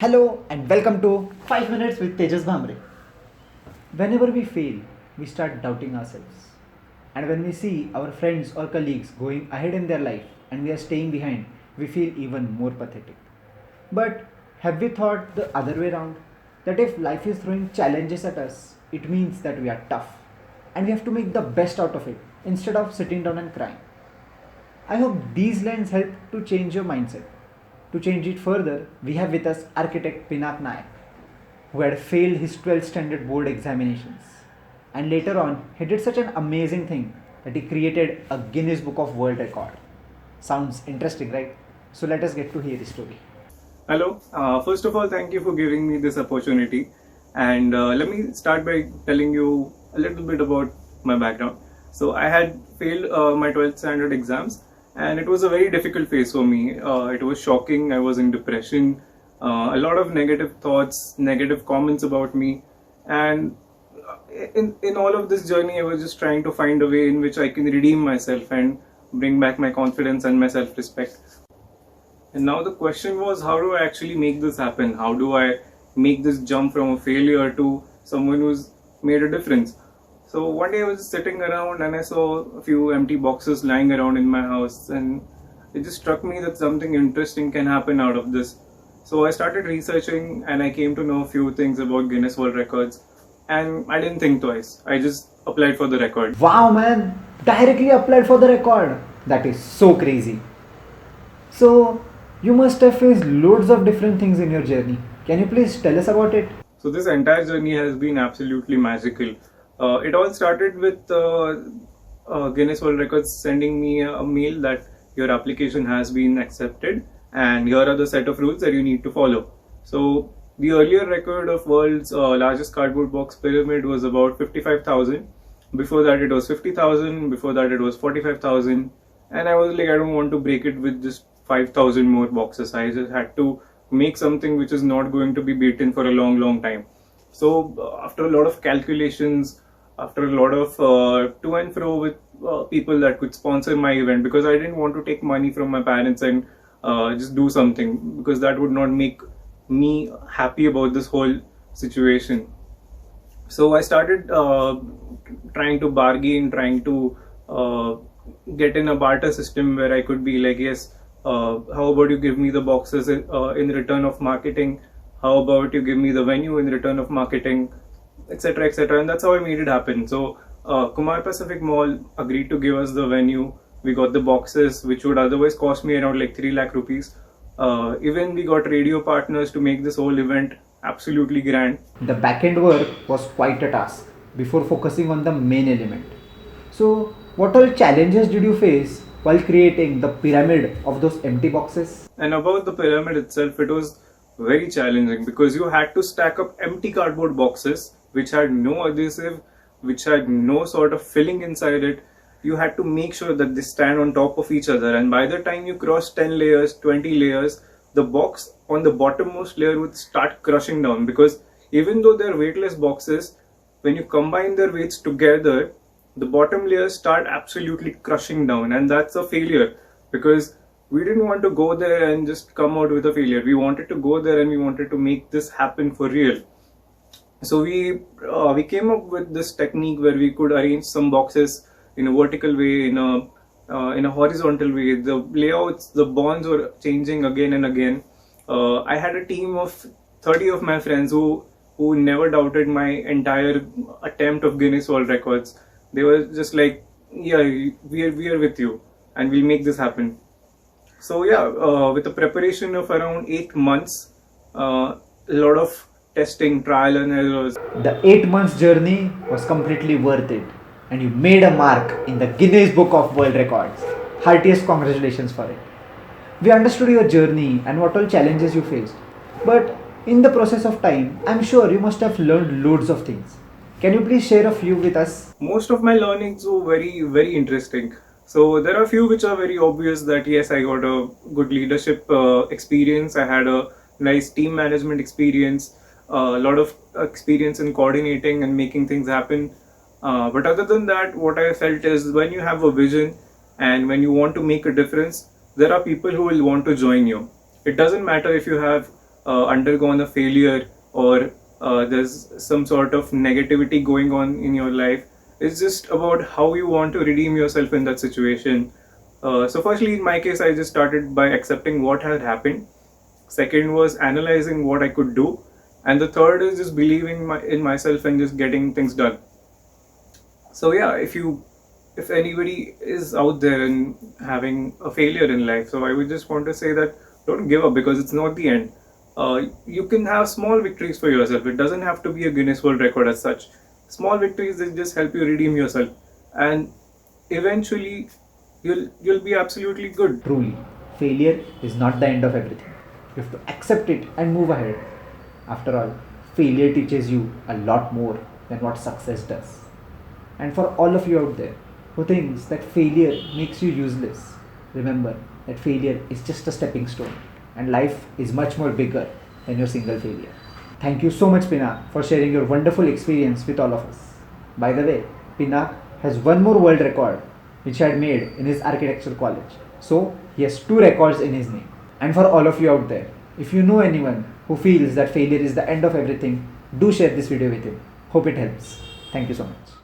Hello and welcome to 5 Minutes with Tejas Bhamre. Whenever we fail, we start doubting ourselves. And when we see our friends or colleagues going ahead in their life and we are staying behind, we feel even more pathetic. But have we thought the other way around? That if life is throwing challenges at us, it means that we are tough and we have to make the best out of it instead of sitting down and crying. I hope these lines help to change your mindset. To change it further, we have with us architect Pinak Nayak, who had failed his 12th standard board examinations. And later on, he did such an amazing thing that he created a Guinness Book of World Record. Sounds interesting, right? So let us get to hear his story. Hello. First of all, thank you for giving me this opportunity. And let me start by telling you a little bit about my background. So, I had failed my 12th standard exams, and it was a very difficult phase for me. It was shocking. I was in depression, a lot of negative thoughts, negative comments about me. And in all of this journey, I was just trying to find a way in which I can redeem myself and bring back my confidence and my self respect. And now the question was, how do I actually make this happen? How do I make this jump from a failure to someone who's made a difference? So one day I was sitting around and I saw a few empty boxes lying around in my house, and it just struck me that something interesting can happen out of this. So I started researching and I came to know a few things about Guinness World Records, and I didn't think twice. I just applied for the record. Wow, man! Directly applied for the record. That is so crazy. So, you must have faced loads of different things in your journey. Can you please tell us about it? So this entire journey has been absolutely magical. It all started with Guinness World Records sending me a mail that your application has been accepted and here are the set of rules that you need to follow. So the earlier record of world's largest cardboard box pyramid was about 55,000. Before that it was 50,000. Before that it was 45,000. And I was like, I don't want to break it with just 5,000 more boxes. I just had to make something which is not going to be beaten for a long time. So after a lot of calculations, after a lot of to and fro with people that could sponsor my event, because I didn't want to take money from my parents and just do something, because that would not make me happy about this whole situation. So I started trying to bargain, trying to get in a barter system where I could be like, yes, how about you give me the boxes in return of marketing? How about you give me the venue in return of marketing, etc., etc. And that's how I made it happen. So Kumar Pacific Mall agreed to give us the venue. We got the boxes, which would otherwise cost me around like 3 lakh rupees. Even we got radio partners to make this whole event absolutely grand. The back-end work was quite a task before focusing on the main element. So, what all challenges did you face while creating the pyramid of those empty boxes? And about the pyramid itself, it was very challenging because you had to stack up empty cardboard boxes which had no adhesive, which had no sort of filling inside it. You had to make sure that they stand on top of each other, and by the time you cross 10 layers, 20 layers, the box on the bottommost layer would start crushing down, because even though they're weightless boxes, when you combine their weights together, the bottom layers start absolutely crushing down, and that's a failure, because we didn't want to go there and just come out with a failure. We wanted to go there and we wanted to make this happen for real. So we came up with this technique where we could arrange some boxes in a vertical way, in a horizontal way. The layouts, the bonds were changing again and again. I had a team of 30 of my friends who never doubted my entire attempt of Guinness World Records. They were just like, yeah, we are with you and we'll make this happen. So yeah, with a preparation of around 8 months, a lot of testing, trial and errors. The 8 months journey was completely worth it, and you made a mark in the Guinness Book of World Records. Heartiest congratulations for it. We understood your journey and what all challenges you faced, but in the process of time, I'm sure you must have learned loads of things. Can you please share a few with us? Most of my learnings were very interesting. So there are a few which are very obvious, that yes, I got a good leadership experience. I had a nice team management experience, a lot of experience in coordinating and making things happen. But other than that, what I felt is, when you have a vision and when you want to make a difference, there are people who will want to join you. It doesn't matter if you have undergone a failure, or there's some sort of negativity going on in your life. It's just about how you want to redeem yourself in that situation. So, firstly, in my case, I just started by accepting what had happened. Second was analyzing what I could do, and the third is just believing in myself and just getting things done. So yeah, if anybody is out there and having a failure in life, so I would just want to say that don't give up, because it's not the end. You can have small victories for yourself. It doesn't have to be a Guinness World Record as such. Small victories that just help you redeem yourself, and eventually you'll be absolutely good. Truly, failure is not the end of everything. You have to accept it and move ahead. After all, failure teaches you a lot more than what success does. And for all of you out there who thinks that failure makes you useless, remember that failure is just a stepping stone and life is much more bigger than your single failure. Thank you so much, Pinak, for sharing your wonderful experience with all of us. By the way, Pinak has one more world record which he had made in his architecture college. So he has 2 records in his name. And for all of you out there, if you know anyone who feels that failure is the end of everything, do share this video with him. Hope it helps. Thank you so much.